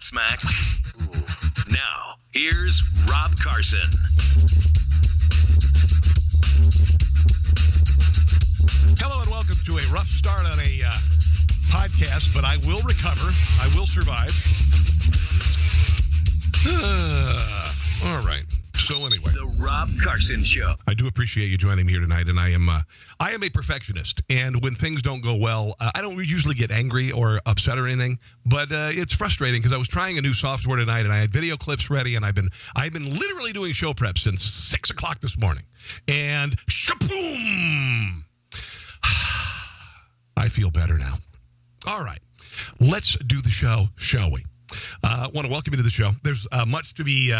Smack. Ooh. Now, here's Rob Carson. Hello and welcome to a rough start on a podcast, but I will recover. I will survive. All right. So anyway, The Rob Carson Show. I do appreciate you joining me here tonight, and I am a perfectionist. And when things don't go well, I don't usually get angry or upset or anything. But it's frustrating because I was trying a new software tonight, and I had video clips ready, and I've been literally doing show prep since 6 o'clock this morning. And shaboom! I feel better now. All right, let's do the show, shall we? I want to welcome you to the show. There's much to be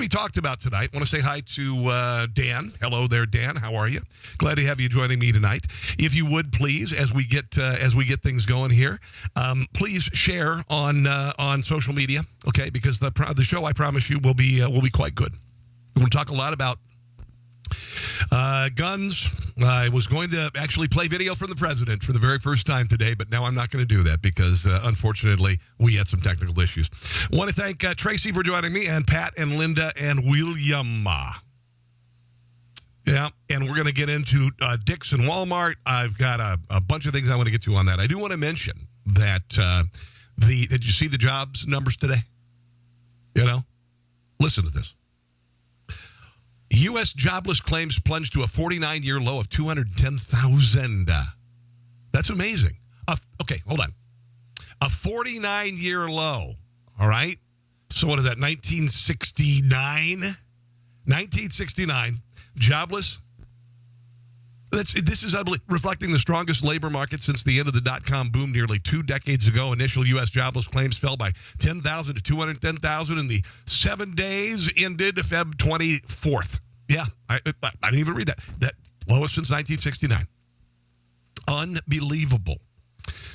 talked about tonight. I want to say hi to Dan. Hello there, Dan. How are you? Glad to have you joining me tonight. If you would please, as we get things going here, please share on social media, okay? Because the show, I promise you, will be quite good. We're going to talk a lot about guns. I was going to actually play video from the president for the very first time today, but now I'm not going to do that because, unfortunately, we had some technical issues. I want to thank Tracy for joining me, and Pat and Linda and William. Yeah, and we're going to get into Dick's and Walmart. I've got a bunch of things I want to get to on that. I do want to mention that did you see the jobs numbers today? You know, listen to this. U.S. jobless claims plunged to a 49-year low of 210,000. That's amazing. Okay, hold on. A 49-year low, all right? So what is that, 1969? 1969, jobless. This is reflecting the strongest labor market since the end of the dot-com boom nearly 2 decades ago. Initial U.S. jobless claims fell by 10,000 to 210,000 in the 7 days ended Feb 24th. Yeah, I didn't even read that. That lowest since 1969. Unbelievable.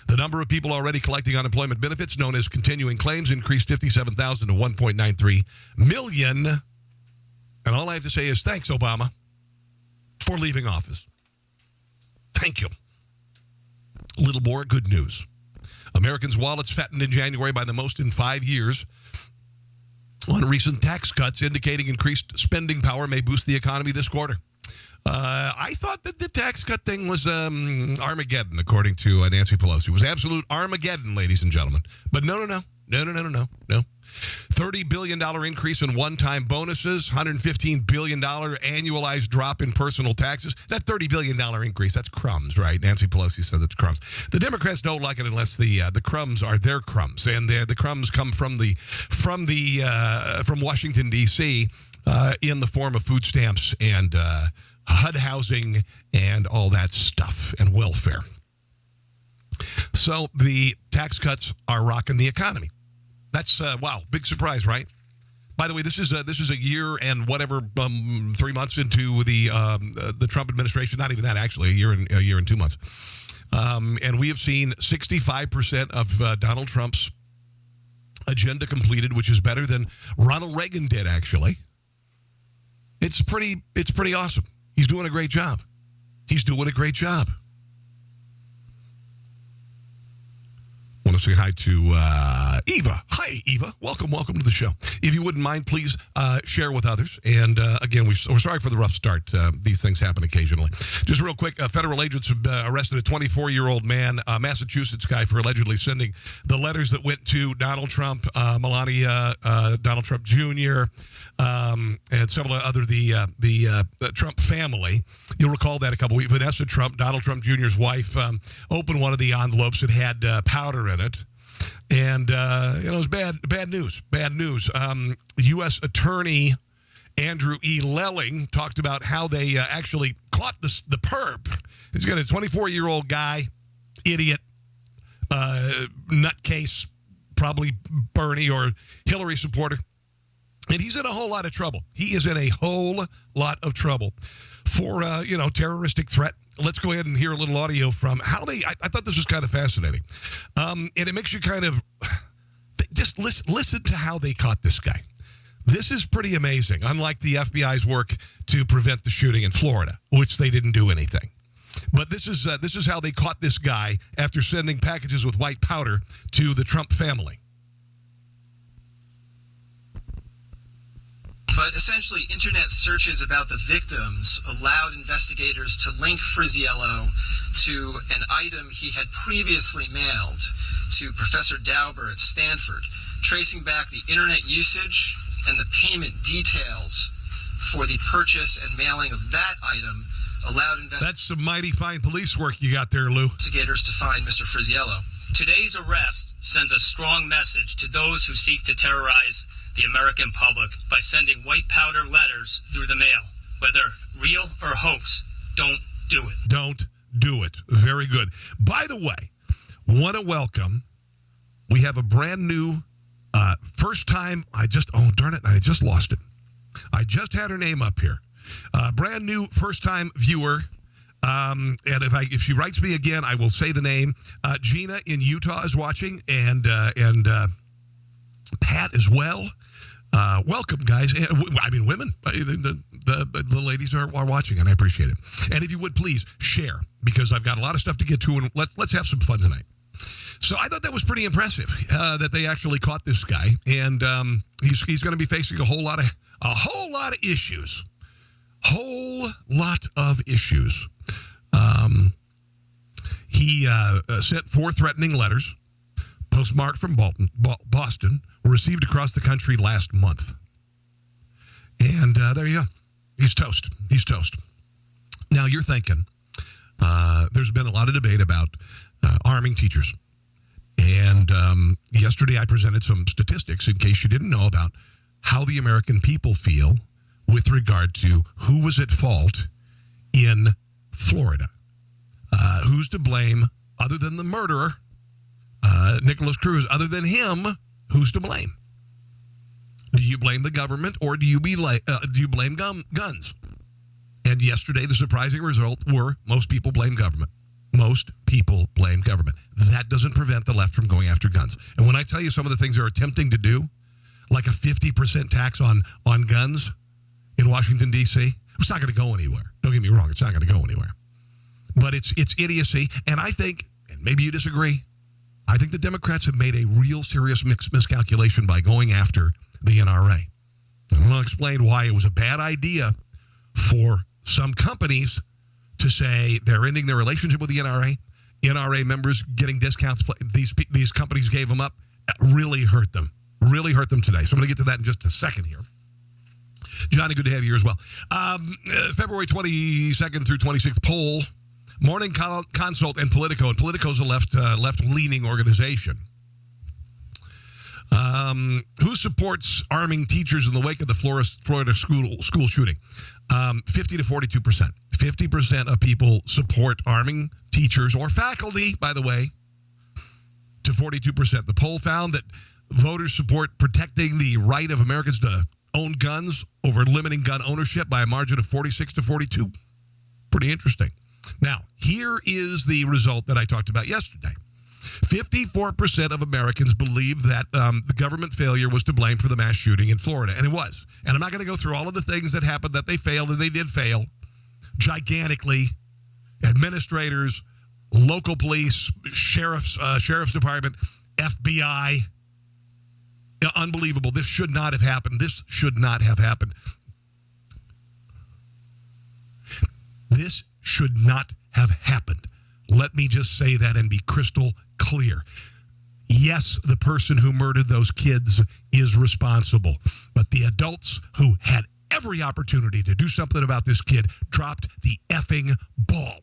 The number of people already collecting unemployment benefits, known as continuing claims, increased 57,000 to 1.93 million. And all I have to say is thanks, Obama, for leaving office. Thank you. A little more good news. Americans' wallets fattened in January by the most in 5 years on recent tax cuts, indicating increased spending power may boost the economy this quarter. I thought that the tax cut thing was Armageddon, according to Nancy Pelosi. It was absolute Armageddon, ladies and gentlemen. But no. $30 billion increase in one-time bonuses, $115 billion annualized drop in personal taxes. That $30 billion increase, that's crumbs, right? Nancy Pelosi says it's crumbs. The Democrats don't like it unless the crumbs are their crumbs, and the crumbs come from Washington, D.C., in the form of food stamps and HUD housing and all that stuff and welfare. So the tax cuts are rocking the economy. That's wow, big surprise, right? By the way, this is a year and whatever 3 months into the Trump administration. Not even that, actually, a year and 2 months. And we have seen 65% of Donald Trump's agenda completed, which is better than Ronald Reagan did. Actually, it's pretty awesome. He's doing a great job. I want to say hi to Eva. Hi, Eva. Welcome to the show. If you wouldn't mind, please share with others. And again, we're sorry for the rough start. These things happen occasionally. Just real quick, federal agents have arrested a 24-year-old man, a Massachusetts guy, for allegedly sending the letters that went to Donald Trump, Melania, Donald Trump Jr., and several other the Trump family. You'll recall that a couple weeks. Vanessa Trump, Donald Trump Jr.'s wife, opened one of the envelopes that had powder in it. And, it was bad news. U.S. Attorney Andrew E. Lelling talked about how they actually caught the perp. He's got a 24-year-old guy, idiot, nutcase, probably Bernie or Hillary supporter. And he's in a whole lot of trouble. He is in a whole lot of trouble for, terroristic threat. Let's go ahead and hear a little audio from how I thought this was kind of fascinating. And it makes you kind of just listen to how they caught this guy. This is pretty amazing, unlike the FBI's work to prevent the shooting in Florida, which they didn't do anything. But this is how they caught this guy after sending packages with white powder to the Trump family. But essentially, internet searches about the victims allowed investigators to link Frisiello to an item he had previously mailed to Professor Dauber at Stanford, tracing back the internet usage and the payment details for the purchase and mailing of that item allowed That's some mighty fine police work you got there, Lou. Investigators to find Mr. Frisiello. Today's arrest sends a strong message to those who seek to terrorize the American public by sending white powder letters through the mail. Whether real or hoax, don't do it. Don't do it. Very good. By the way, want to welcome, we have a brand new first time, I just lost it. I just had her name up here. Brand new first time viewer. And if she writes me again, I will say the name. Gina in Utah is watching, and Pat as well. Welcome, guys. I mean, women. The ladies are watching, and I appreciate it. And if you would please share, because I've got a lot of stuff to get to, and let's have some fun tonight. So I thought that was pretty impressive that they actually caught this guy, and he's going to be facing a whole lot of issues. Whole lot of issues. He sent 4 threatening letters, postmarked from Boston, were received across the country last month. And there you go. He's toast. He's toast. Now, you're thinking, there's been a lot of debate about arming teachers. And yesterday I presented some statistics, in case you didn't know, about how the American people feel with regard to who was at fault in Florida. Who's to blame other than the murderer, Nicholas Cruz? Other than him, who's to blame? Do you blame the government, or do you blame guns? And yesterday, the surprising result were most people blame government. Most people blame government. That doesn't prevent the left from going after guns. And when I tell you some of the things they're attempting to do, like a 50% tax on guns in Washington, D.C., it's not going to go anywhere. Don't get me wrong. It's not going to go anywhere. But it's idiocy. And I think, and maybe you disagree, I think the Democrats have made a real serious miscalculation by going after the NRA. I'm going to explain why it was a bad idea for some companies to say they're ending their relationship with the NRA. NRA members getting discounts. These companies gave them up. Really hurt them. Really hurt them today. So I'm going to get to that in just a second here. Johnny, good to have you here as well. February 22nd through 26th poll, Morning Consult and Politico. And Politico's a left-leaning organization. Who supports arming teachers in the wake of the Florida school shooting? 50 to 42%. 50% of people support arming teachers or faculty, by the way, to 42%. The poll found that voters support protecting the right of Americans to own guns over limiting gun ownership by a margin of 46 to 42. Pretty interesting. Now, here is the result that I talked about yesterday. 54% of Americans believe that the government failure was to blame for the mass shooting in Florida, and it was. And I'm not going to go through all of the things that happened that they failed, and they did fail gigantically. Administrators, local police, sheriff's department, FBI. Unbelievable. This should not have happened. This should not have happened. This should not have happened. Let me just say that and be crystal clear. Yes, the person who murdered those kids is responsible, but the adults who had every opportunity to do something about this kid dropped the effing ball.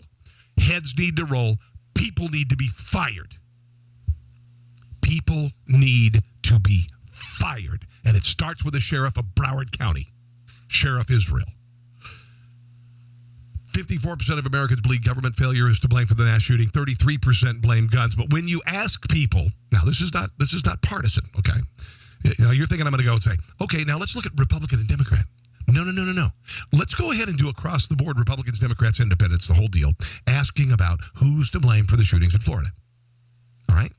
Heads need to roll. People need to be fired. People need to be fired. And it starts with the sheriff of Broward County, Sheriff Israel. 54% of Americans believe government failure is to blame for the mass shooting. 33% blame guns. But when you ask people, now this is not partisan, okay? You know, you're thinking I'm going to go and say, okay, now let's look at Republican and Democrat. No. Let's go ahead and do across the board Republicans, Democrats, Independents, the whole deal, asking about who's to blame for the shootings in Florida. All right?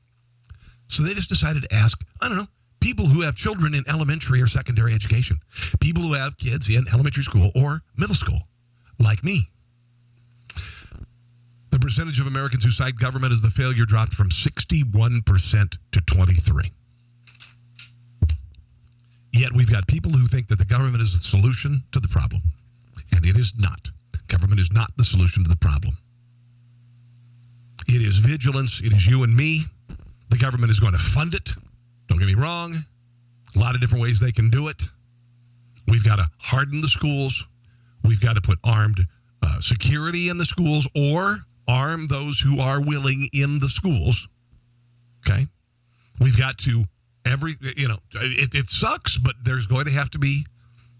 So they just decided to ask, I don't know, people who have children in elementary or secondary education, people who have kids in elementary school or middle school, like me. The percentage of Americans who cite government as the failure dropped from 61% to 23%. Yet we've got people who think that the government is the solution to the problem. And it is not. Government is not the solution to the problem. It is vigilance. It is you and me. The government is going to fund it. Don't get me wrong. A lot of different ways they can do it. We've got to harden the schools. We've got to put armed security in the schools or arm those who are willing in the schools. Okay? We've got to it sucks, but there's going to have to be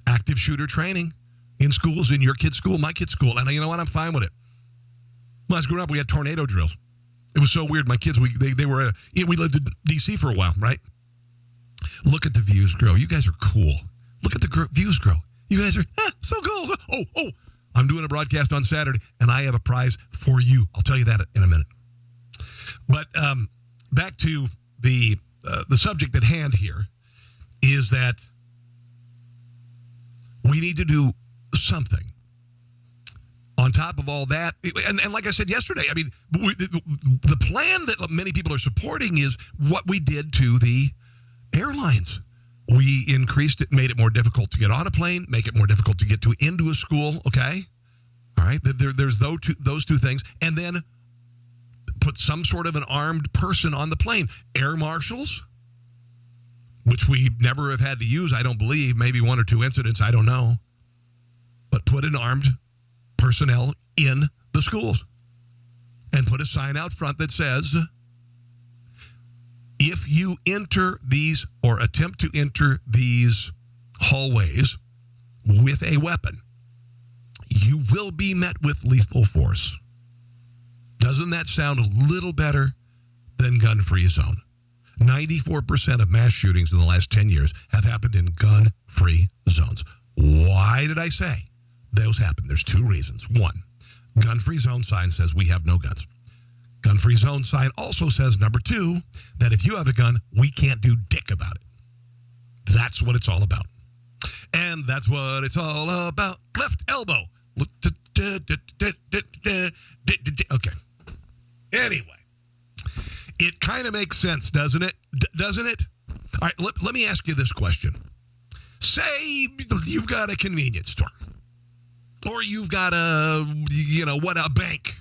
active shooter training in schools, in your kid's school, my kid's school. And you know what? I'm fine with it. When I was growing up, we had tornado drills. It was so weird. My kids, we lived in D.C. for a while, right? Look at the views grow. You guys are cool. Look at the views grow. You guys are so cool. Oh, I'm doing a broadcast on Saturday, and I have a prize for you. I'll tell you that in a minute. But back to the subject at hand here is that we need to do something. On top of all that, and like I said yesterday, I mean, the plan that many people are supporting is what we did to the airlines. We increased it, made it more difficult to get on a plane, make it more difficult to get into a school, okay? All right, there's those two things. And then put some sort of an armed person on the plane. Air marshals, which we never have had to use, I don't believe. Maybe one or two incidents, I don't know. But put an armed personnel in the schools and put a sign out front that says, if you enter these or attempt to enter these hallways with a weapon, you will be met with lethal force. Doesn't that sound a little better than gun-free zone? 94% of mass shootings in the last 10 years have happened in gun-free zones. Why did I say those happen? There's two reasons. One, gun-free zone sign says we have no guns. Gun-free zone sign also says, number two, that if you have a gun, we can't do dick about it. That's what it's all about. And that's what it's all about. Left elbow. Okay. Anyway, it kind of makes sense, doesn't it? Doesn't it? All right, let me ask you this question. Say you've got a convenience store, or you've got a bank.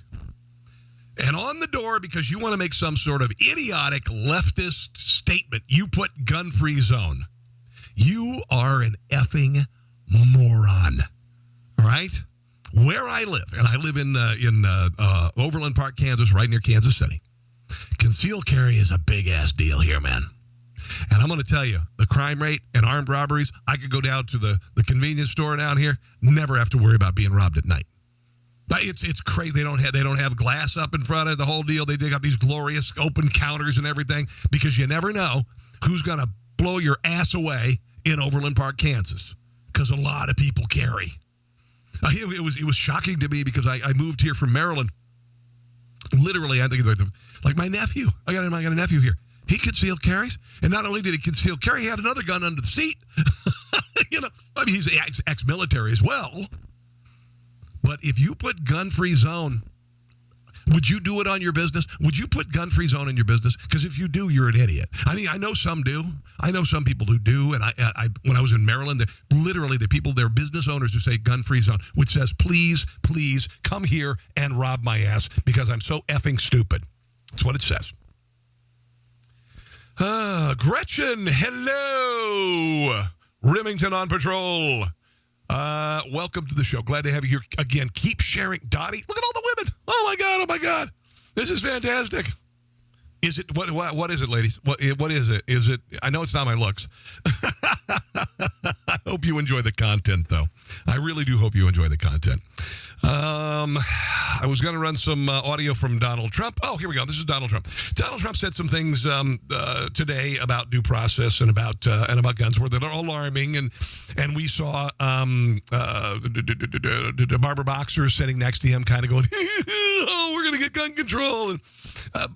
And on the door, because you want to make some sort of idiotic leftist statement, you put gun-free zone. You are an effing moron. All right? Where I live, and I live in Overland Park, Kansas, right near Kansas City. Concealed carry is a big-ass deal here, man. And I'm going to tell you, the crime rate and armed robberies, I could go down to the convenience store down here, never have to worry about being robbed at night. It's crazy. They don't have glass up in front of the whole deal. They got these glorious open counters and everything, because you never know who's going to blow your ass away in Overland Park, Kansas, because a lot of people carry. It was shocking to me because I moved here from Maryland. Literally, I think like my nephew. I got a nephew here. He concealed carries, and not only did he conceal carry, he had another gun under the seat. He's ex-military as well. But if you put gun-free zone, would you do it on your business? Would you put gun-free zone in your business? Because if you do, you're an idiot. I mean, I know some do. I know some people who do. And I when I was in Maryland, literally the people, they're business owners who say gun-free zone, which says, please, please come here and rob my ass because I'm so effing stupid. That's what it says. Gretchen, hello. Remington on patrol. Welcome to the show. Glad to have you here again. Keep sharing. Dottie, look at all the women. Oh my God. This is fantastic. Is it, what is it, ladies? What is it? Is it, I know it's not my looks. I hope you enjoy the content, though. I really do hope you enjoy the content. I was going to run some audio from Donald Trump. Oh, here we go. This is Donald Trump. Donald Trump said some things today about due process and about guns that are alarming. And we saw Barbara Boxer sitting next to him, kind of going, "Oh, we're going to get gun control."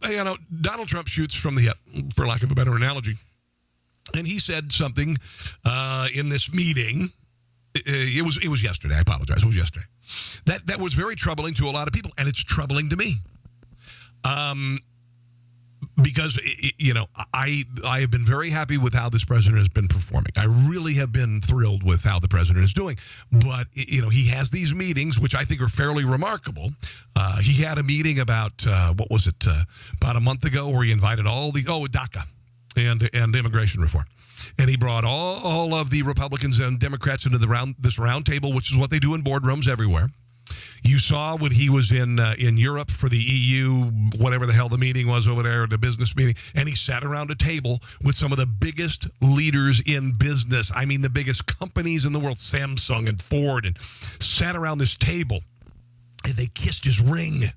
And Donald Trump shoots from the hip, for lack of a better analogy. And he said something in this meeting. It was yesterday. I apologize. It was yesterday. That was very troubling to a lot of people, and it's troubling to me. because, I have been very happy with how this president has been performing. I really have been thrilled with how the president is doing. But, he has these meetings, which I think are fairly remarkable. He had a meeting about, about a month ago where he invited all the, DACA and immigration reform. And he brought all of the Republicans and Democrats into this round table, which is what they do in boardrooms everywhere. You saw when he was in Europe for the EU, whatever the hell the meeting was over there, the business meeting, and he sat around a table with some of the biggest leaders in business. I mean, the biggest companies in the world, Samsung and Ford, and sat around this table, and they kissed his ring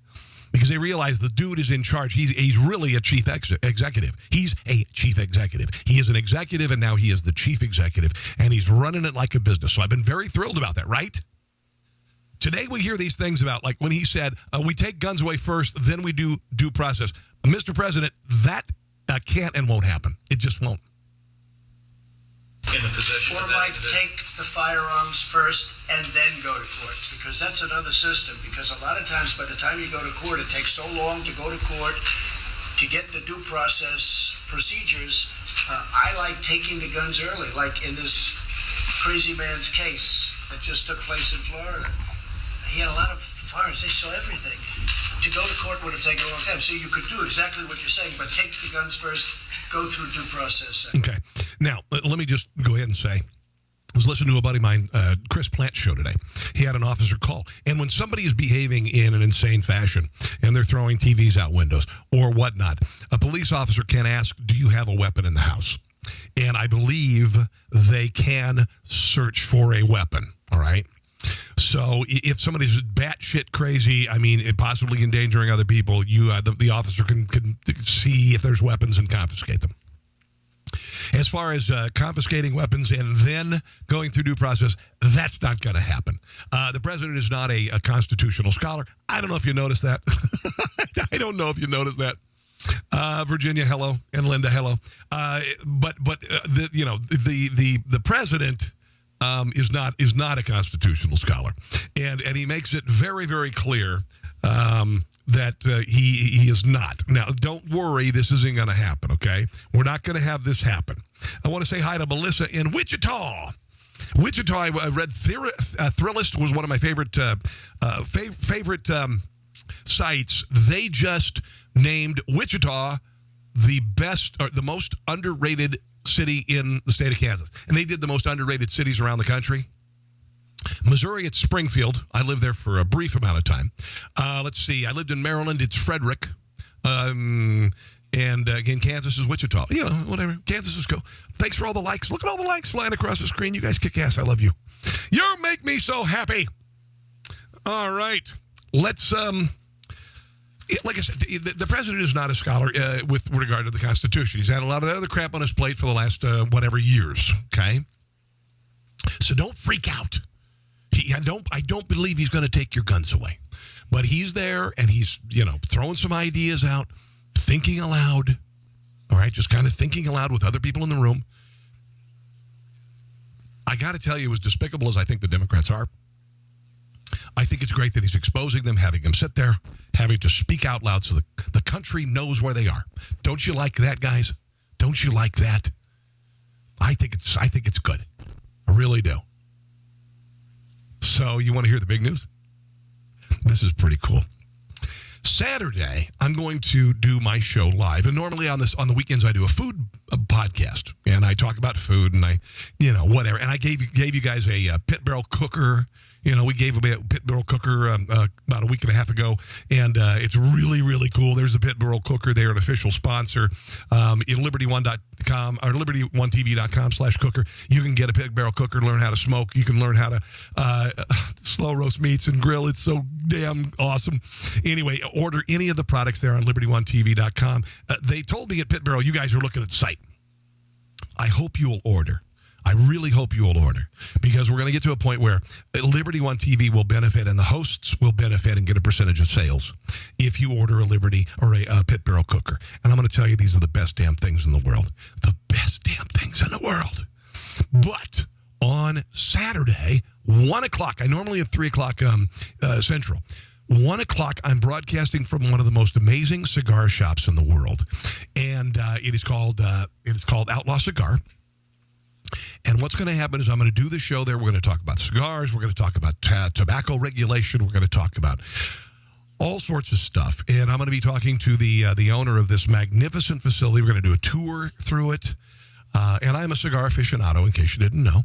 because they realized the dude is in charge. He's really a chief executive. He's a chief executive. He is an executive, and now he is the chief executive, and he's running it like a business. So I've been very thrilled about that, right? Today we hear these things about, like when he said, we take guns away first, then we do due process. Mr. President, that can't and won't happen. It just won't. In the position or might take the firearms first and then go to court, because that's another system. Because a lot of times by the time you go to court, it takes so long to go to court to get the due process procedures. I like taking the guns early, like in this crazy man's case that just took place in Florida. He had a lot of firearms. They saw everything. To go to court would have taken a long time. So you could do exactly what you're saying, but take the guns first, go through due process second. Okay. Now, let me just go ahead and say, I was listening to a buddy of mine, Chris Plant's show today. He had an officer call. And when somebody is behaving in an insane fashion and they're throwing TVs out windows or whatnot, a police officer can ask, do you have a weapon in the house? And I believe they can search for a weapon, all right? So if somebody's batshit crazy, I mean, possibly endangering other people, the officer can see if there's weapons and confiscate them. As far as confiscating weapons and then going through due process, that's not going to happen. The president is not a constitutional scholar. I don't know if you noticed that. I don't know if you noticed that. Virginia, hello, and Linda, hello. But the president is not a constitutional scholar, and he makes it very, very clear that he is not. Now, don't worry, this isn't going to happen. Okay, we're not going to have this happen. I want to say hi to Melissa in Wichita. Wichita, I read Thrillist was one of my favorite sites. They just named Wichita the best or the most underrated city in the state of Kansas. And they did the most underrated cities around the country. Missouri, it's Springfield. I lived there for a brief amount of time. Let's see. I lived in Maryland. It's Frederick. And again, Kansas is Wichita. You know, whatever. Kansas is cool. Thanks for all the likes. Look at all the likes flying across the screen. You guys kick ass. I love you. You make me so happy. All right. Let's, like I said, the president is not a scholar with regard to the Constitution. He's had a lot of other crap on his plate for the last, years. Okay. So don't freak out. I don't believe he's going to take your guns away, but he's there and he's, throwing some ideas out, thinking aloud. All right. Just kind of thinking aloud with other people in the room. I got to tell you, as despicable as I think the Democrats are, I think it's great that he's exposing them, having them sit there, having to speak out loud so the country knows where they are. Don't you like that, guys? Don't you like that? I think it's good. I really do. So you want to hear the big news? This is pretty cool. Saturday, I'm going to do my show live. And normally on the weekends, I do a food podcast. And I talk about food and whatever. And I gave you guys a pit barrel cooker. We gave away a pit barrel cooker about a week and a half ago, and it's really, really cool. There's the pit barrel cooker. They're an official sponsor. At liberty1.com or liberty1tv.com/cooker. You can get a pit barrel cooker, learn how to smoke. You can learn how to slow roast meats and grill. It's so damn awesome. Anyway, order any of the products there on liberty1tv.com. They told me at Pit Barrel, you guys are looking at the site. I hope you will order. I really hope you will order, because we're going to get to a point where Liberty One TV will benefit and the hosts will benefit and get a percentage of sales if you order a Liberty or a Pit Barrel cooker. And I'm going to tell you, these are the best damn things in the world. The best damn things in the world. But on Saturday, 1 o'clock, I normally have 3 o'clock Central. 1 o'clock, I'm broadcasting from one of the most amazing cigar shops in the world. And it is called Outlaw Cigar. And what's going to happen is I'm going to do the show there. We're going to talk about cigars. We're going to talk about tobacco regulation. We're going to talk about all sorts of stuff. And I'm going to be talking to the owner of this magnificent facility. We're going to do a tour through it. And I'm a cigar aficionado, in case you didn't know.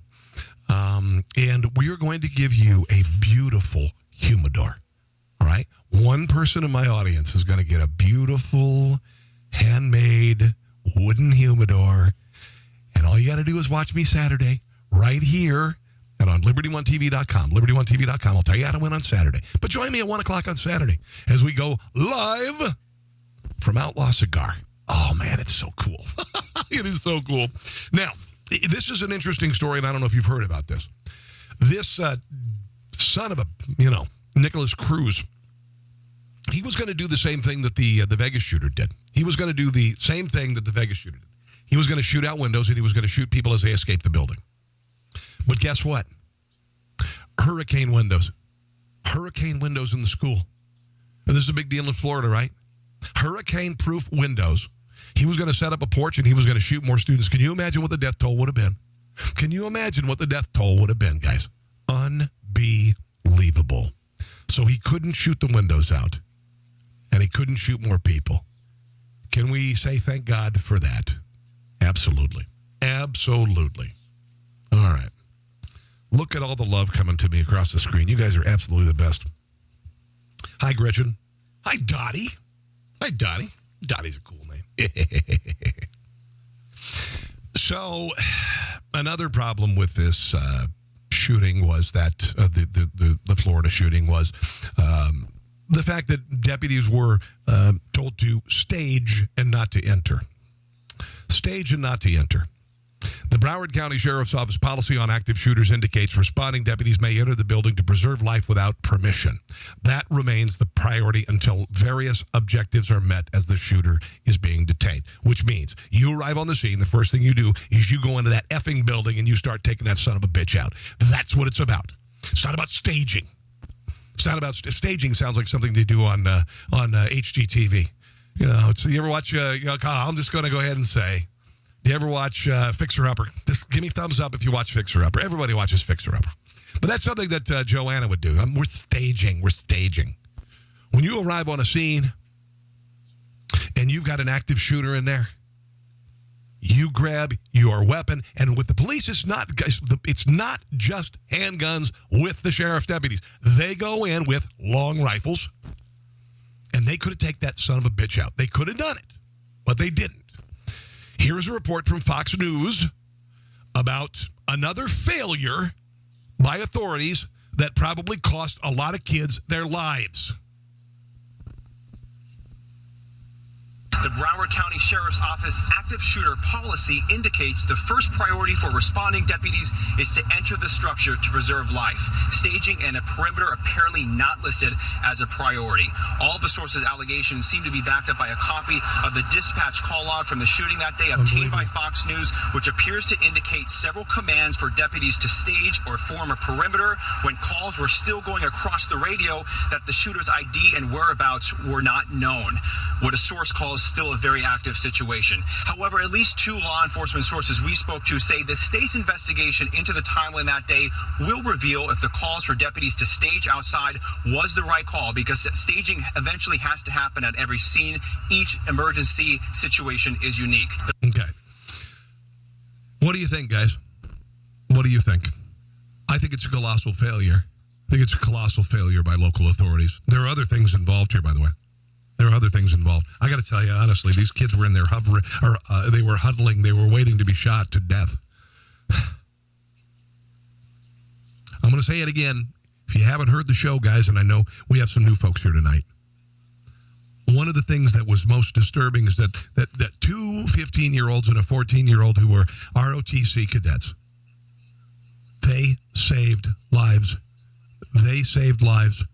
And we are going to give you a beautiful humidor. All right? One person in my audience is going to get a beautiful, handmade, wooden humidor. And all you got to do is watch me Saturday right here and on LibertyOneTV.com. LibertyOneTV.com. I'll tell you how to win on Saturday. But join me at 1 o'clock on Saturday as we go live from Outlaw Cigar. Oh, man, it's so cool. It is so cool. Now, this is an interesting story, and I don't know if you've heard about this. This son of a, Nicholas Cruz, he was going to do the same thing that the Vegas shooter did. He was going to do the same thing that the Vegas shooter did. He was going to shoot out windows, and he was going to shoot people as they escaped the building. But guess what? Hurricane windows. Hurricane windows in the school. And this is a big deal in Florida, right? Hurricane-proof windows. He was going to set up a porch, and he was going to shoot more students. Can you imagine what the death toll would have been? Can you imagine what the death toll would have been, guys? Unbelievable. So he couldn't shoot the windows out, and he couldn't shoot more people. Can we say thank God for that? Absolutely. Absolutely. All right. Look at all the love coming to me across the screen. You guys are absolutely the best. Hi, Gretchen. Hi, Dottie. Hi, Dottie. Dottie's a cool name. So, another problem with this shooting was that the Florida shooting was the fact that deputies were told to stage and not to enter. Stage and not to enter. The Broward County Sheriff's Office policy on active shooters indicates responding deputies may enter the building to preserve life without permission. That remains the priority until various objectives are met as the shooter is being detained, which means you arrive on the scene, the first thing you do is you go into that effing building and you start taking that son of a bitch out. That's what it's about. It's not about staging. It's not about staging. Sounds like something they do on HGTV. You ever watch, I'm just going to go ahead and say, do you ever watch Fixer Upper? Just give me thumbs up if you watch Fixer Upper. Everybody watches Fixer Upper. But that's something that Joanna would do. We're staging. We're staging. When you arrive on a scene and you've got an active shooter in there, you grab your weapon. And with the police, it's not just handguns with the sheriff's deputies. They go in with long rifles. And they could have taken that son of a bitch out. They could have done it, but they didn't. Here's a report from Fox News about another failure by authorities that probably cost a lot of kids their lives. The Broward County Sheriff's Office active shooter policy indicates the first priority for responding deputies is to enter the structure to preserve life. Staging and a perimeter apparently not listed as a priority. All of the sources' allegations seem to be backed up by a copy of the dispatch call log from the shooting that day obtained by Fox News, which appears to indicate several commands for deputies to stage or form a perimeter when calls were still going across the radio that the shooter's ID and whereabouts were not known. What a source calls still a very active situation. However, at least two law enforcement sources we spoke to say the state's investigation into the timeline that day will reveal if the calls for deputies to stage outside was the right call, because staging eventually has to happen at every scene. Each emergency situation is unique. Okay. What do you think, guys? What do you think? I think it's a colossal failure. I think it's a colossal failure by local authorities. There are other things involved here, by the way. There are other things involved. I got to tell you, honestly, these kids were in there hovering, or they were huddling. They were waiting to be shot to death. I'm going to say it again. If you haven't heard the show, guys, and I know we have some new folks here tonight, one of the things that was most disturbing is that two 15-year-olds and a 14-year-old who were ROTC cadets, they saved lives. They saved lives,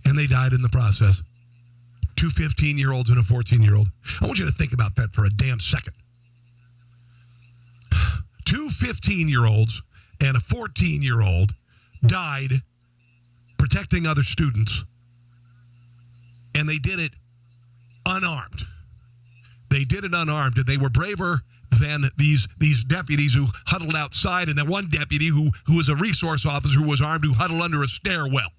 and they died in the process. Two 15-year-olds and a 14-year-old. I want you to think about that for a damn second. Two 15-year-olds and a 14-year-old died protecting other students And they did it unarmed. They did it unarmed, and they were braver than these deputies who huddled outside, and then one deputy who was a resource officer who was armed who huddled under a stairwell.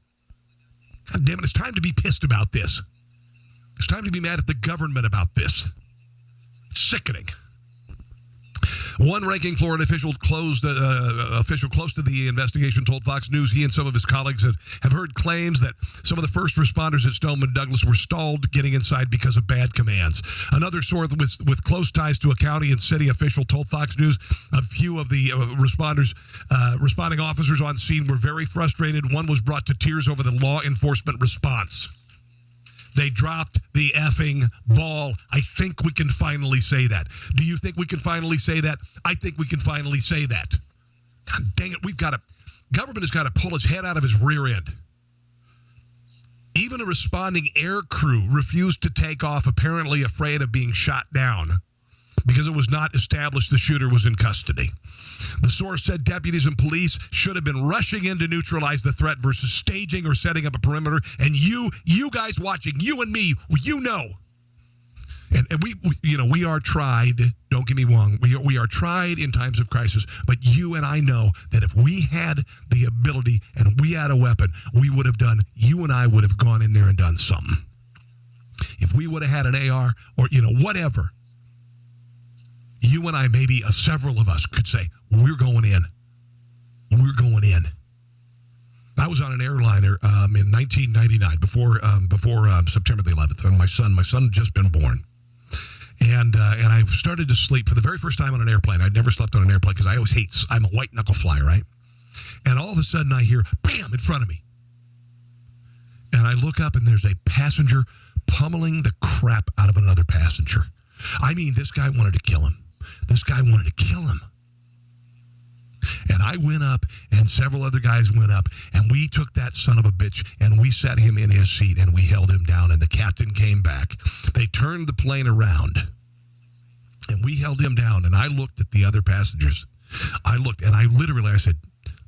God damn it, it's time to be pissed about this. It's time to be mad at the government about this. It's sickening. One ranking Florida official close to the investigation told Fox News he and some of his colleagues have heard claims that some of the first responders at Stoneman Douglas were stalled getting inside because of bad commands. Another source with close ties to a county and city official told Fox News a few of the responding officers on scene were very frustrated. One was brought to tears over the law enforcement response. They dropped the effing ball. I think we can finally say that. Do you think we can finally say that? I think we can finally say that. God dang it, government has got to pull its head out of his rear end. Even a responding air crew refused to take off, apparently afraid of being shot down because it was not established the shooter was in custody. The source said deputies and police should have been rushing in to neutralize the threat versus staging or setting up a perimeter. And you guys watching, you and me, you know. And we are tried, don't get me wrong, we are tried in times of crisis, but you and I know that if we had the ability and we had a weapon, you and I would have gone in there and done something. If we would have had an AR or, whatever, you and I, maybe several of us could say, we're going in. We're going in. I was on an airliner in 1999, before September the 11th. My son had just been born. And I started to sleep for the very first time on an airplane. I'd never slept on an airplane because I always I'm a white knuckle flyer, right? And all of a sudden I hear, bam, in front of me. And I look up and there's a passenger pummeling the crap out of another passenger. I mean, this guy wanted to kill him. And I went up, and several other guys went up, and we took that son of a bitch, and we set him in his seat, and we held him down, and the captain came back. They turned the plane around, and we held him down, and I looked at the other passengers. I said,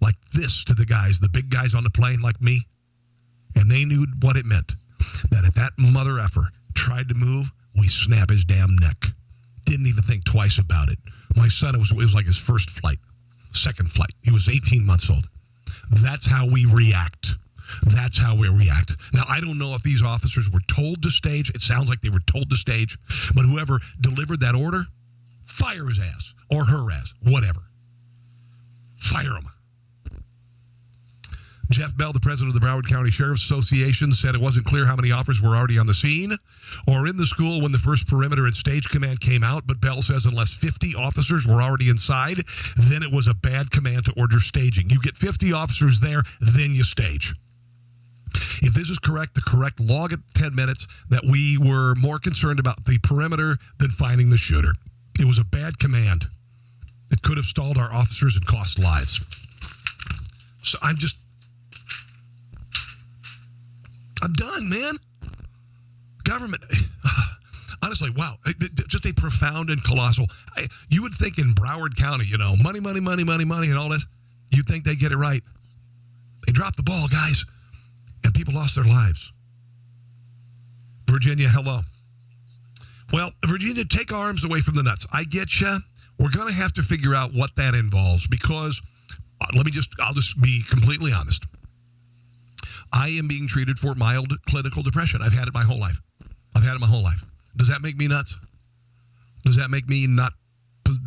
like this to the guys, the big guys on the plane like me, and they knew what it meant, that if that mother effer tried to move, we snap his damn neck. Didn't even think twice about it. My son, it was like his first flight. Second flight. He was 18 months old. That's how we react. Now, I don't know if these officers were told to stage. It sounds like they were told to stage. But whoever delivered that order, fire his ass or her ass, whatever. Fire him. Jeff Bell, the president of the Broward County Sheriff's Association, said it wasn't clear how many officers were already on the scene or in the school when the first perimeter and stage command came out. But Bell says unless 50 officers were already inside, then it was a bad command to order staging. You get 50 officers there, then you stage. If this is correct, the correct log at 10 minutes, that we were more concerned about the perimeter than finding the shooter. It was a bad command. It could have stalled our officers and cost lives. So I'm done, man. Government, honestly, wow. Just a profound and colossal. You would think in Broward County, money, and all this, you'd think they get it right. They dropped the ball, guys, and people lost their lives. Virginia, hello. Well, Virginia, take arms away from the nuts. I get you. We're going to have to figure out what that involves because, I'll just be completely honest. I am being treated for mild clinical depression. I've had it my whole life. Does that make me nuts? Does that make me not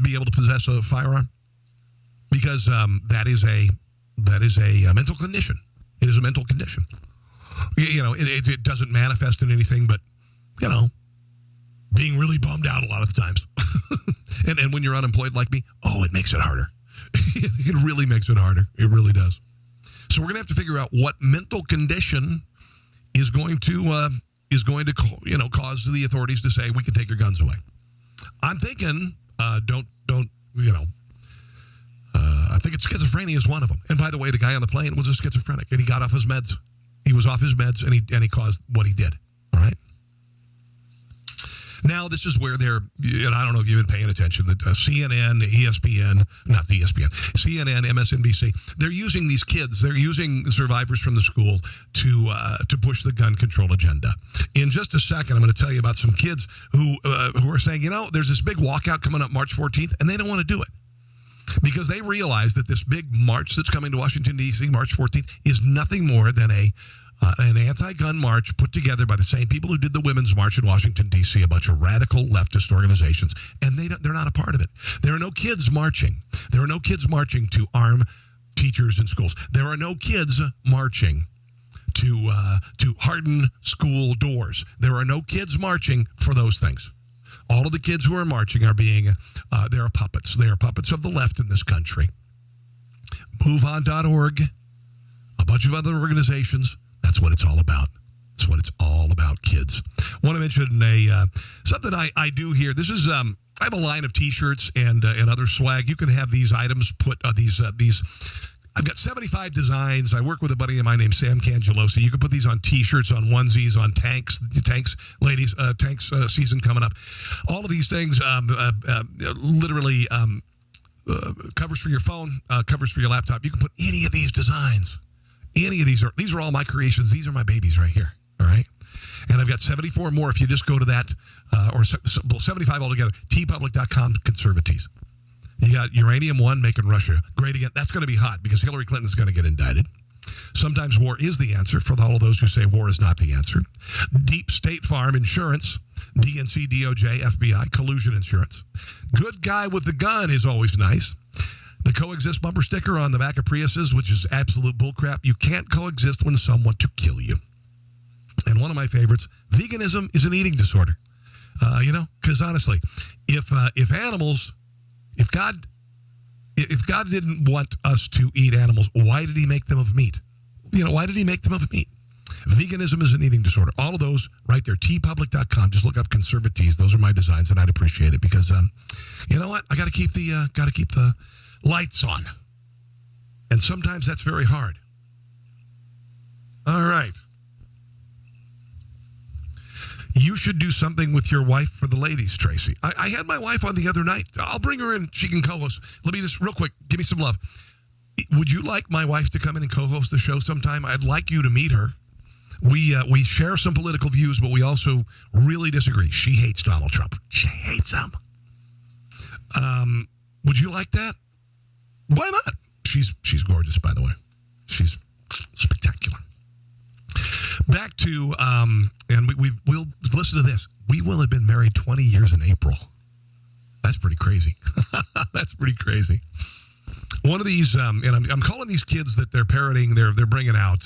be able to possess a firearm? Because that is a mental condition. It is a mental condition. It doesn't manifest in anything but, being really bummed out a lot of the times. and when you're unemployed like me, it makes it harder. It really makes it harder. It really does. So we're going to have to figure out what mental condition is going to cause the authorities to say we can take your guns away. I'm thinking I think it's schizophrenia is one of them. And by the way, the guy on the plane was a schizophrenic, and he got off his meds. He was off his meds, and he caused what he did. All right. Now, this is where they're, and I don't know if you've been paying attention, that CNN, CNN, MSNBC, they're using these kids, they're using survivors from the school to push the gun control agenda. In just a second, I'm going to tell you about some kids who are saying, there's this big walkout coming up March 14th, and they don't want to do it. Because they realize that this big march that's coming to Washington, D.C., March 14th, is nothing more than an anti-gun march put together by the same people who did the Women's March in Washington, D.C., a bunch of radical leftist organizations, and they're not a part of it. There are no kids marching. There are no kids marching to arm teachers in schools. There are no kids marching to harden school doors. There are no kids marching for those things. All of the kids who are marching are they are puppets. They are puppets of the left in this country. MoveOn.org, a bunch of other organizations. That's what it's all about. That's what it's all about, kids. I want to mention something I do here. This is I have a line of T-shirts and other swag. You can have these items put these. I've got 75 designs. I work with a buddy of mine named Sam Cangelosi. You can put these on T-shirts, on onesies, on tanks, ladies, tanks season coming up. All of these things, literally covers for your phone, covers for your laptop. You can put any of these designs. Any of these are all my creations. These are my babies right here. All right. And I've got 74 more if you just go to that, or 75 altogether, tpublic.com conservatives. You got Uranium One making Russia great again. That's going to be hot because Hillary Clinton's going to get indicted. Sometimes war is the answer for all of those who say war is not the answer. Deep State Farm Insurance, DNC, DOJ, FBI, collusion insurance. Good guy with the gun is always nice. The coexist bumper sticker on the back of Priuses, which is absolute bullcrap. You can't coexist when some want to kill you. And one of my favorites, veganism is an eating disorder. Because honestly, if God didn't want us to eat animals, why did he make them of meat? Why did he make them of meat? Veganism is an eating disorder. All of those right there, tpublic.com. Just look up conservatives. Those are my designs, and I'd appreciate it because, you know what? I got to keep the lights on. And sometimes that's very hard. All right. You should do something with your wife for the ladies, Tracy. I had my wife on the other night. I'll bring her in. She can co-host. Let me just real quick, give me some love. Would you like my wife to come in and co-host the show sometime? I'd like you to meet her. We share some political views, but we also really disagree. She hates Donald Trump. She hates him. Would you like that? Why not? She's gorgeous, by the way. She's spectacular. Back to, and we'll listen to this. We will have been married 20 years in April. That's pretty crazy. That's pretty crazy. One of these, and I'm calling these kids that they're parroting, they're bringing out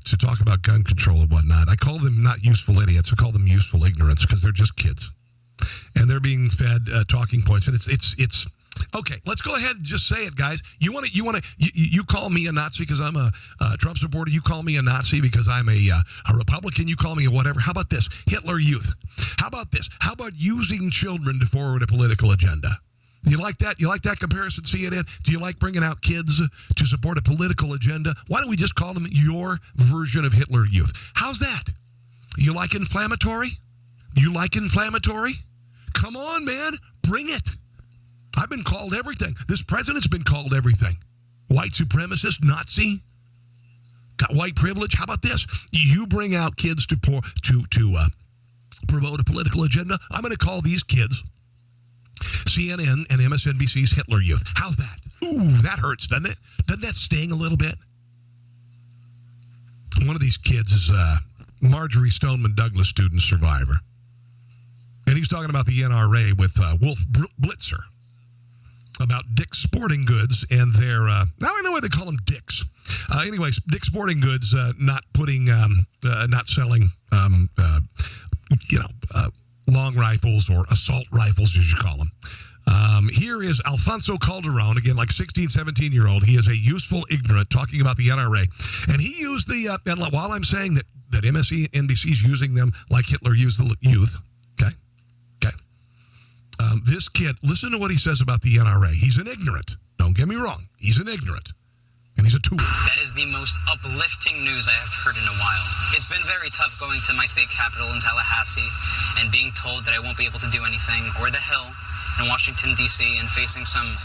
to talk about gun control and whatnot. I call them not useful idiots. I call them useful ignorance because they're just kids, and they're being fed talking points. And it's okay. Let's go ahead and just say it, guys. You call me a Nazi because I'm a Trump supporter. You call me a Nazi because I'm a Republican. You call me a whatever. How about this? Hitler Youth. How about this? How about using children to forward a political agenda? You like that? You like that comparison, CNN? Do you like bringing out kids to support a political agenda? Why don't we just call them your version of Hitler Youth? How's that? You like inflammatory? You like inflammatory? Come on, man. Bring it. I've been called everything. This president's been called everything. White supremacist, Nazi, got white privilege. How about this? You bring out kids to promote a political agenda. I'm going to call these kids CNN and MSNBC's Hitler Youth. How's that? Ooh, that hurts, doesn't it? Doesn't that sting a little bit? One of these kids is Marjorie Stoneman Douglas student survivor. And he's talking about the NRA with Wolf Blitzer about Dick's Sporting Goods and their, now I know why they call them Dick's. Anyways, Dick's Sporting Goods not selling, long rifles or assault rifles, as you call them. Here is Alfonso Calderon, again, like 16, 17-year-old. He is a useful ignorant talking about the NRA. And he used and while I'm saying that MSNBC is using them like Hitler used the youth, okay? This kid, listen to what he says about the NRA. He's an ignorant. Don't get me wrong. He's an ignorant. and he's a tool. That is the most uplifting news I have heard in a while. It's been very tough going to my state capital in Tallahassee and being told that I won't be able to do anything, or the Hill in Washington, D.C., and facing some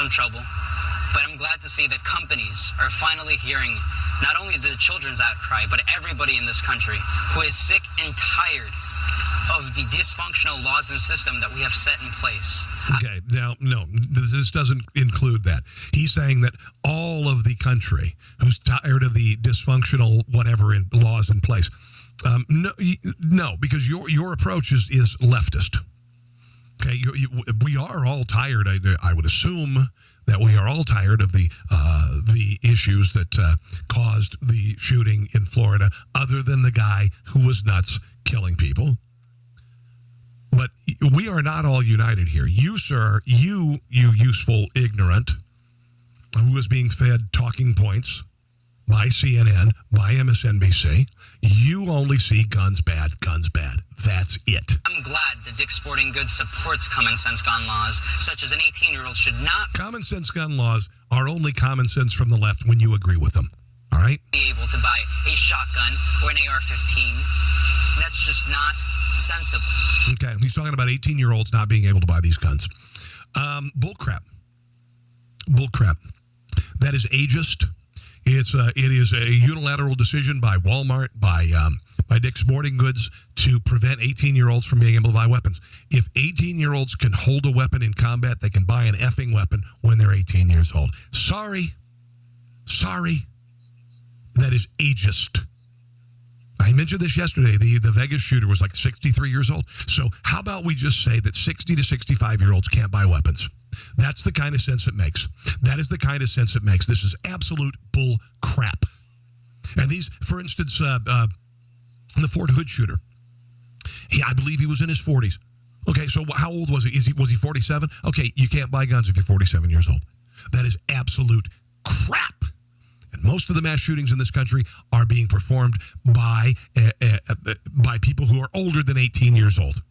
trouble. But I'm glad to see that companies are finally hearing not only the children's outcry, but everybody in this country who is sick and tired of the dysfunctional laws and system that we have set in place. Okay, now, no, this doesn't include that. He's saying that all of the country who's tired of the dysfunctional whatever in laws in place. No, because your approach is leftist. Okay, we are all tired. I would assume that we are all tired of the issues that caused the shooting in Florida, other than the guy who was nuts killing people. But we are not all united here. You, sir, you useful ignorant, who is being fed talking points by CNN, by MSNBC, you only see guns bad, guns bad. That's it. I'm glad that Dick's Sporting Goods supports common sense gun laws, such as an 18-year-old should not Common sense gun laws are only common sense from the left when you agree with them. All right? be able to buy a shotgun or an AR-15. That's just not sensible. Okay, he's talking about 18-year-olds not being able to buy these guns. Bullcrap. That is ageist. It is a unilateral decision by Walmart, by Dick's Sporting Goods, to prevent 18-year-olds from being able to buy weapons. If 18-year-olds can hold a weapon in combat, they can buy an effing weapon when they're 18 years old. Sorry. That is ageist. I mentioned this yesterday. The Vegas shooter was like 63 years old. So how about we just say that 60 to 65-year-olds can't buy weapons? That's the kind of sense it makes. That is the kind of sense it makes. This is absolute bull crap. And these, for instance, the Fort Hood shooter, I believe he was in his 40s. Okay, so how old was he? Was he 47? Okay, you can't buy guns if you're 47 years old. That is absolute crap. And most of the mass shootings in this country are being performed by people who are older than 18 years old,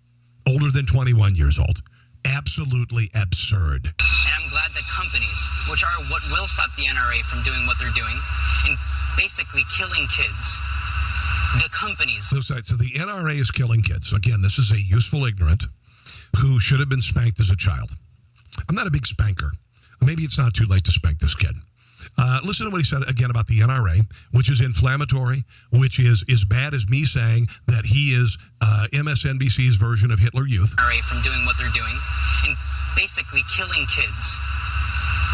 older than 21 years old. Absolutely absurd. And I'm glad that companies, which are what will stop the NRA from doing what they're doing and basically killing kids, the companies. So the NRA is killing kids. Again, this is a useful ignorant who should have been spanked as a child. I'm not a big spanker. Maybe it's not too late to spank this kid. Listen to what he said again about the NRA, which is inflammatory, which is as bad as me saying that he is MSNBC's version of Hitler Youth. NRA from doing what they're doing and basically killing kids.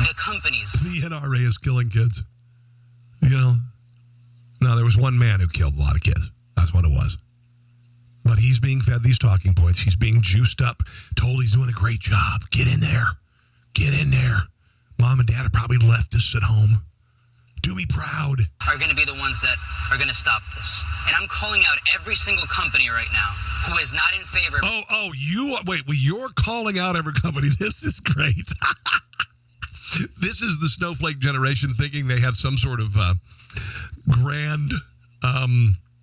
The companies. The NRA is killing kids. You know? No, there was one man who killed a lot of kids. That's what it was. But he's being fed these talking points. He's being juiced up, told he's doing a great job. Get in there. Get in there. Mom and Dad are probably leftists at home. Do me proud. Are going to be the ones that are going to stop this. And I'm calling out every single company right now who is not in favor. You're calling out every company. This is great. This is the snowflake generation thinking they have some sort of grand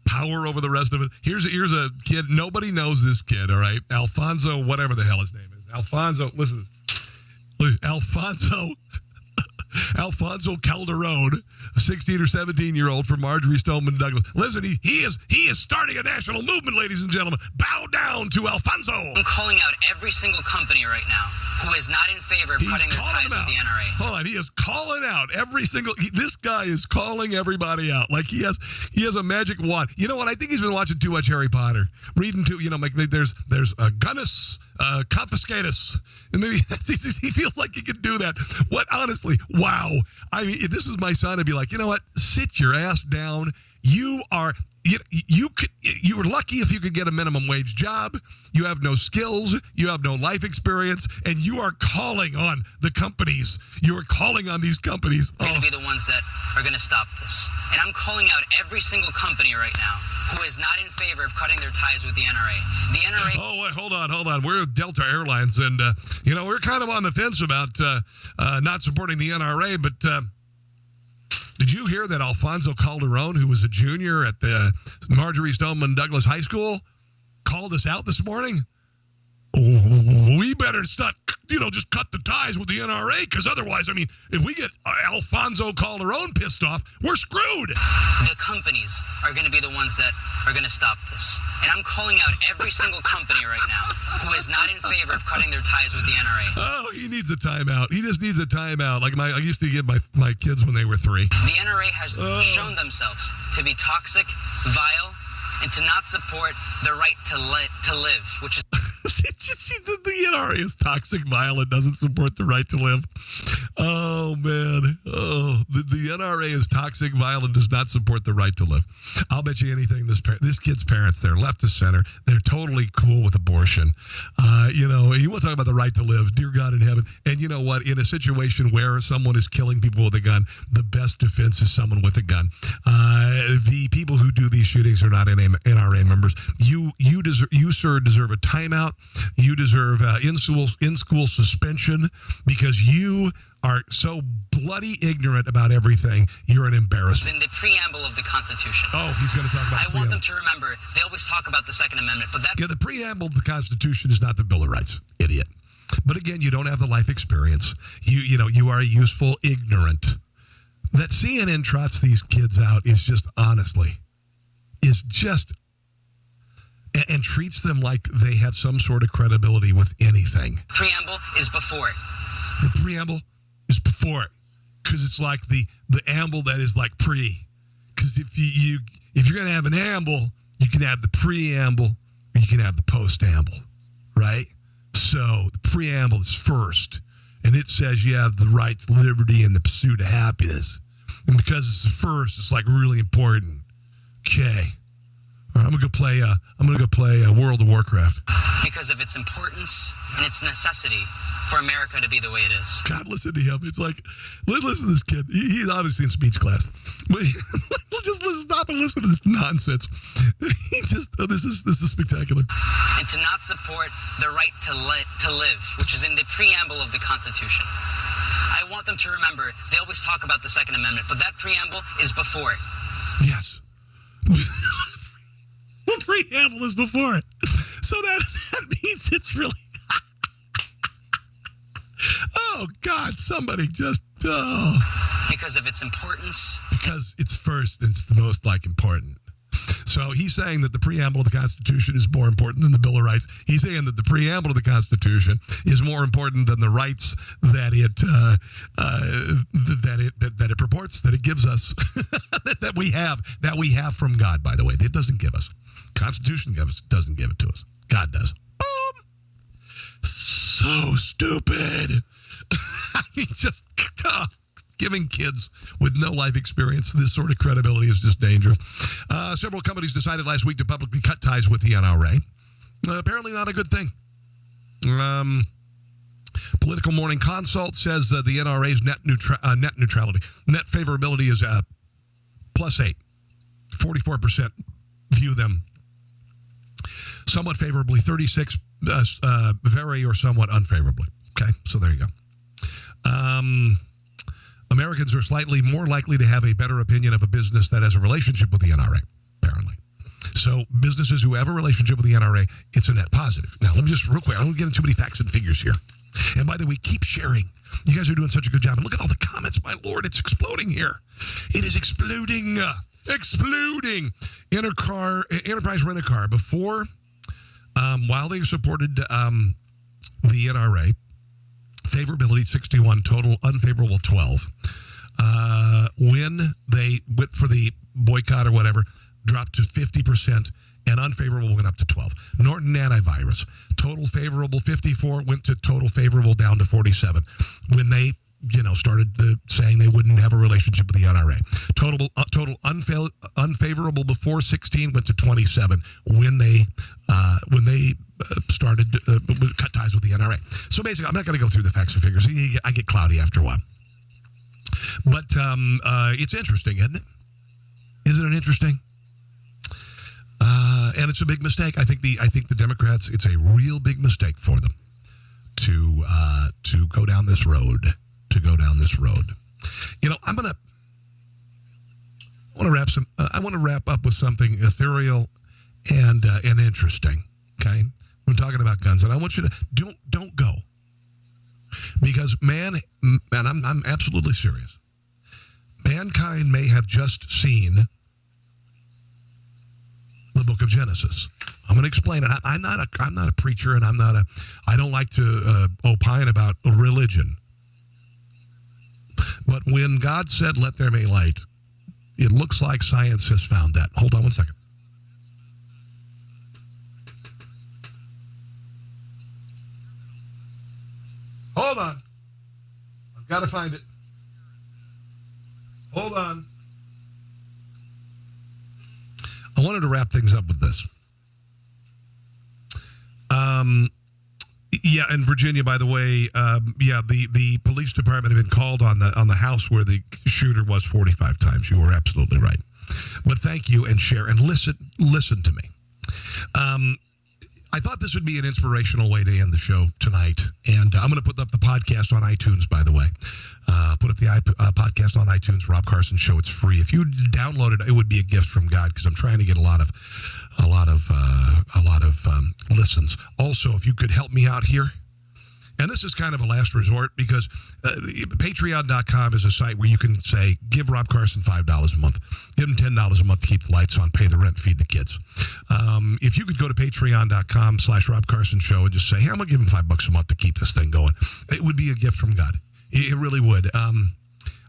power over the rest of it. Here's a kid. Nobody knows this kid, all right? Alfonso, whatever the hell his name is. Alfonso, listen to this. Alfonso Calderon, a 16 or 17-year-old from Marjorie Stoneman Douglas. Listen, he is starting a national movement, ladies and gentlemen. Bow down to Alfonso. I'm calling out every single company right now who is not in favor of cutting their ties with the NRA. Hold on, he is calling out every single. This guy is calling everybody out like he has a magic wand. You know what? I think he's been watching too much Harry Potter, reading too. You know, like there's Gunnis. Confiscatus. And maybe he feels like he can do that. What, honestly, wow. I mean, if this was my son, I'd be like, you know what? Sit your ass down. You are lucky if you could get a minimum wage job. You have no skills. You have no life experience. And you are calling on the companies. You are calling on these companies. They're going to be the ones that are going to stop this. And I'm calling out every single company right now who is not in favor of cutting their ties with the NRA. The NRA... Oh, wait, hold on. We're Delta Airlines, and, we're kind of on the fence about not supporting the NRA, but... Did you hear that Alfonso Calderon, who was a junior at the Marjorie Stoneman Douglas High School, called us out this morning? We we better start, just cut the ties with the NRA, because otherwise, I mean, if we get Alfonso Calderon pissed off, we're screwed. The companies are going to be the ones that are going to stop this. And I'm calling out every single company right now who is not in favor of cutting their ties with the NRA. Oh, he needs a timeout. He just needs a timeout. Like I used to give my kids when they were 3. The NRA has shown themselves to be toxic, vile, and to not support the right to live, which is... Did you see the NRA is toxic, violent, doesn't support the right to live? Oh, man. Oh, the NRA is toxic, violent, does not support the right to live. I'll bet you anything this kid's parents, they're left to center. They're totally cool with abortion. You want to talk about the right to live, dear God in heaven. And you know what? In a situation where someone is killing people with a gun, the best defense is someone with a gun. The people who do these shootings are not NRA members. You, sir, deserve a timeout. You deserve in-school suspension because you are so bloody ignorant about everything. You're an embarrassment. In the preamble of the Constitution. Oh, he's going to talk about the preamble. I want them to remember, they always talk about the Second Amendment, but the preamble of the Constitution is not the Bill of Rights, idiot. But again, you don't have the life experience. You are a useful ignorant. That CNN trots these kids out is just, honestly, and treats them like they have some sort of credibility with anything. Preamble is before it. The preamble is before it, because it's like the amble that is like pre. Because if you're going to have an amble, you can have the preamble or you can have the post-amble, right? So the preamble is first, and it says you have the right to liberty and the pursuit of happiness. And because it's the first, it's like really important. Okay. I'm gonna go play World of Warcraft. Because of its importance and its necessity for America to be the way it is. God, listen to him. It's like, listen to this kid. He's obviously in speech class. But just stop and listen to this nonsense. This is spectacular. And to not support the right to live, which is in the preamble of the Constitution. I want them to remember, they always talk about the Second Amendment, but that preamble is before it. Yes. The preamble is before it. So that means it's really... Oh, God, somebody just... Because of its importance. Because it's first, and it's the most, important. So he's saying that the preamble of the Constitution is more important than the Bill of Rights. He's saying that the preamble of the Constitution is more important than the rights that it purports, that it gives us, that we have from God, by the way. It doesn't give us. Constitution doesn't give it to us. God does. Boom. So stupid. I mean, just giving kids with no life experience this sort of credibility is just dangerous. Several companies decided last week to publicly cut ties with the NRA. Apparently not a good thing. Political Morning Consult says the NRA's net neutrality, net favorability is +8. 44% view them somewhat favorably, 36 very or somewhat unfavorably. Okay, so there you go. Americans are slightly more likely to have a better opinion of a business that has a relationship with the NRA, apparently. So businesses who have a relationship with the NRA, it's a net positive. Now, let me just real quick, I don't get into too many facts and figures here. And by the way, keep sharing. You guys are doing such a good job. And look at all the comments. My Lord, it's exploding here. It is exploding. Exploding. Enterprise Rent-A-Car. Before, while they supported the NRA, favorability 61, total unfavorable 12. When they went for the boycott or whatever, dropped to 50%, and unfavorable went up to 12. Norton Antivirus, total favorable 54, went to total favorable down to 47. When they started saying they wouldn't have a relationship with the NRA. Total unfavorable before 16 went to 27 when they started cut ties with the NRA. So basically, I'm not going to go through the facts and figures. I get cloudy after a while. But it's interesting, isn't it? Isn't it interesting? And it's a big mistake. I think the Democrats, it's a real big mistake for them to go down this road. I want to wrap up with something ethereal and interesting. Okay, when talking about guns, and I want you to don't go, because and I'm absolutely serious. Mankind may have just seen the book of Genesis. I'm going to explain it. I'm not a preacher, and I don't like to opine about religion. But when God said, "Let there be light," it looks like science has found that. Hold on one second. Hold on. I've got to find it. Hold on. I wanted to wrap things up with this. Yeah, in Virginia, by the way, the police department had been called on the house where the shooter was 45 times. You were absolutely right. But thank you, and share, and listen to me. I thought this would be an inspirational way to end the show tonight, and I'm going to put up the podcast on iTunes, by the way. Put up the podcast on iTunes, Rob Carson Show. It's free. If you download it, it would be a gift from God, because I'm trying to get a lot of listens. Also, if you could help me out here, and this is kind of a last resort, because Patreon.com is a site where you can say, give Rob Carson $5 a month. Give him $10 a month to keep the lights on, pay the rent, feed the kids. If you could go to Patreon.com/Rob Carson Show and just say, hey, I'm going to give him $5 a month to keep this thing going, it would be a gift from God. It really would.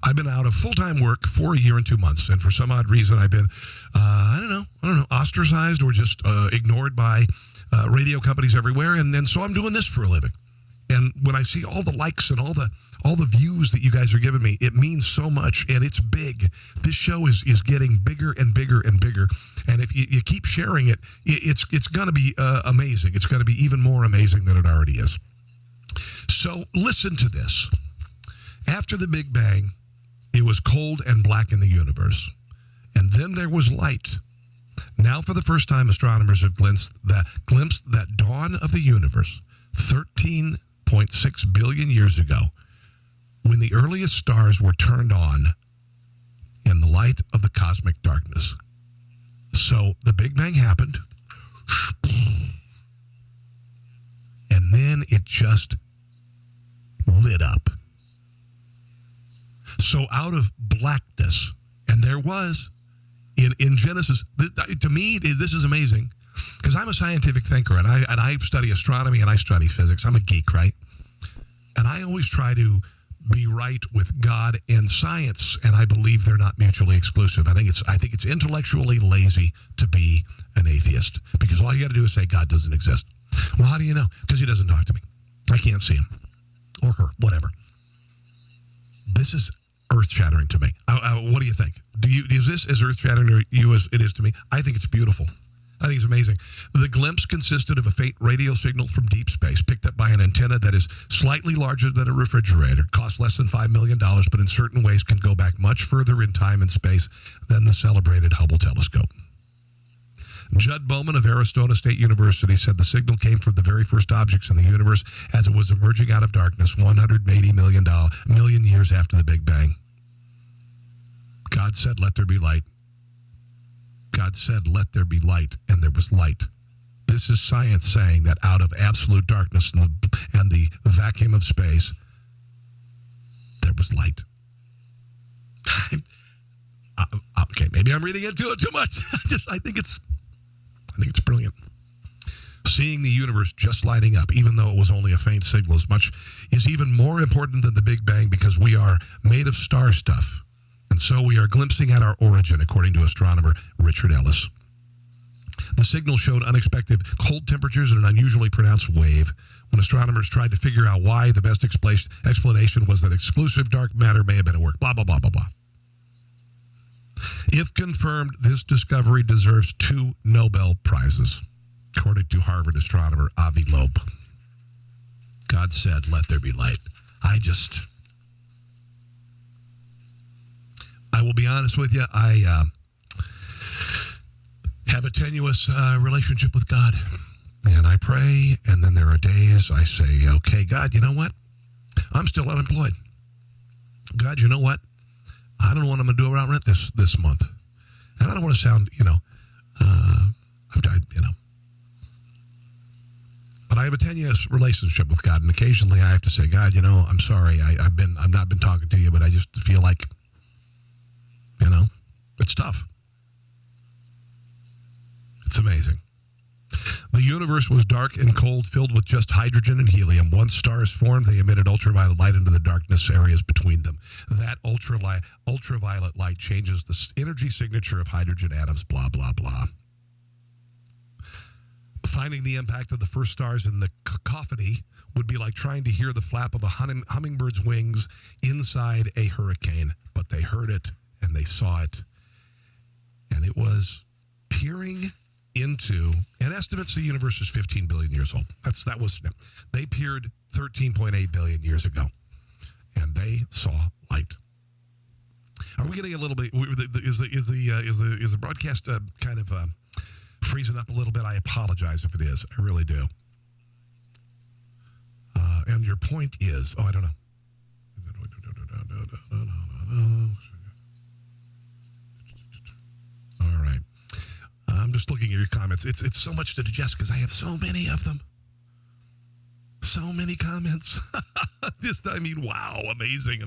I've been out of full-time work for a year and 2 months, and for some odd reason, I've been, I don't know, ostracized or just ignored by radio companies everywhere, and so I'm doing this for a living. And when I see all the likes and all the views that you guys are giving me, it means so much, and it's big. This show is getting bigger and bigger and bigger, and if you keep sharing it, it's going to be amazing. It's going to be even more amazing than it already is. So listen to this. After the Big Bang, it was cold and black in the universe, and then there was light. Now, for the first time, astronomers have glimpsed that dawn of the universe, 13.6 billion years ago, when the earliest stars were turned on in the light of the cosmic darkness. So the Big Bang happened, and then it just lit up. So out of blackness, and there was, in Genesis, to me, this is amazing, because I'm a scientific thinker, and I study astronomy, and I study physics. I'm a geek, right? And I always try to be right with God and science, and I believe they're not mutually exclusive. I think it's intellectually lazy to be an atheist, because all you got to do is say God doesn't exist. Well, how do you know? Because he doesn't talk to me. I can't see him or her, whatever. This is earth-shattering to me. What do you think? Is this as earth-shattering to you as it is to me? I think it's beautiful. I think it's amazing. The glimpse consisted of a faint radio signal from deep space picked up by an antenna that is slightly larger than a refrigerator, costs less than $5 million, but in certain ways can go back much further in time and space than the celebrated Hubble telescope. Judd Bowman of Arizona State University said the signal came from the very first objects in the universe as it was emerging out of darkness 180 million years after the Big Bang. God said, let there be light. God said, let there be light, and there was light. This is science saying that out of absolute darkness and the vacuum of space, there was light. Okay, maybe I'm reading into it too much. I think it's brilliant. Seeing the universe just lighting up, even though it was only a faint signal, is even more important than the Big Bang, because we are made of star stuff. And so we are glimpsing at our origin, according to astronomer Richard Ellis. The signal showed unexpected cold temperatures and an unusually pronounced wave. When astronomers tried to figure out why, the best explanation was that exclusive dark matter may have been at work. Blah, blah, blah, blah, blah. If confirmed, this discovery deserves 2 Nobel Prizes, according to Harvard astronomer Avi Loeb. God said, let there be light. I will be honest with you, I have a tenuous relationship with God. And I pray, and then there are days I say, okay, God, you know what? I'm still unemployed. God, you know what? I don't know what I'm going to do around rent this month. And I don't want to sound, But I have a 10-year relationship with God, and occasionally I have to say, God, I'm sorry. I've not been talking to you, but I just feel like, it's tough. It's amazing. The universe was dark and cold, filled with just hydrogen and helium. Once stars formed, they emitted ultraviolet light into the darkness areas between them. That ultraviolet light changes the energy signature of hydrogen atoms, blah, blah, blah. Finding the impact of the first stars in the cacophony would be like trying to hear the flap of a hummingbird's wings inside a hurricane. But they heard it, and they saw it. And it was peering into, and estimates the universe is 15 billion years old. They peered 13.8 billion years ago, and they saw light. Are we getting a little bit? Is the broadcast kind of freezing up a little bit? I apologize if it is. I really do. And your point is, I don't know. All right. I'm just looking at your comments. It's so much to digest because I have so many of them. So many comments. Wow. Amazing.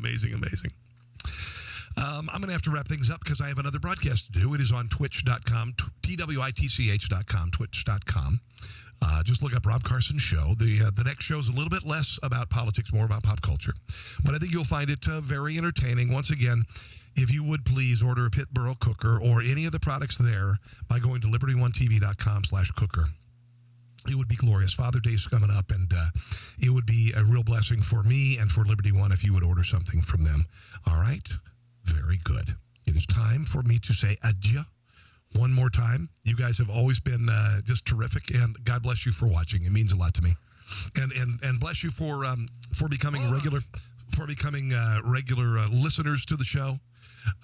I'm going to have to wrap things up because I have another broadcast to do. It is on twitch.com, twitch.com, twitch.com. Just look up Rob Carson Show. The next show is a little bit less about politics, more about pop culture. But I think you'll find it very entertaining. Once again, if you would please order a Pittsburgh cooker or any of the products there by going to liberty1tv.com/cooker. It would be glorious. Father's Day is coming up, and it would be a real blessing for me and for Liberty One if you would order something from them. All right? Very good. It is time for me to say adieu one more time. You guys have always been just terrific, and God bless you for watching. It means a lot to me. And bless you for becoming regular listeners to the show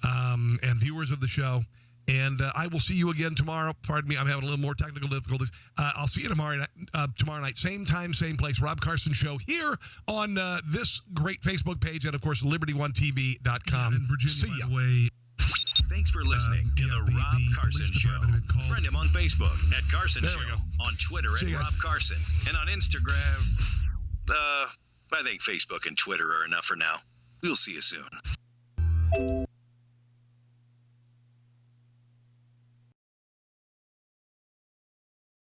and viewers of the show. And I will see you again tomorrow. Pardon me, I'm having a little more technical difficulties. I'll see you tomorrow night, same time, same place. Rob Carson Show here on this great Facebook page, and of course, liberty1tv.com. And Virginia, see ya. by the way, thanks for listening to the Rob Carson Show. Friend him on Facebook at Carson There Show, we go. on Twitter See at you guys. Rob Carson, and on Instagram. I think Facebook and Twitter are enough for now. We'll see you soon.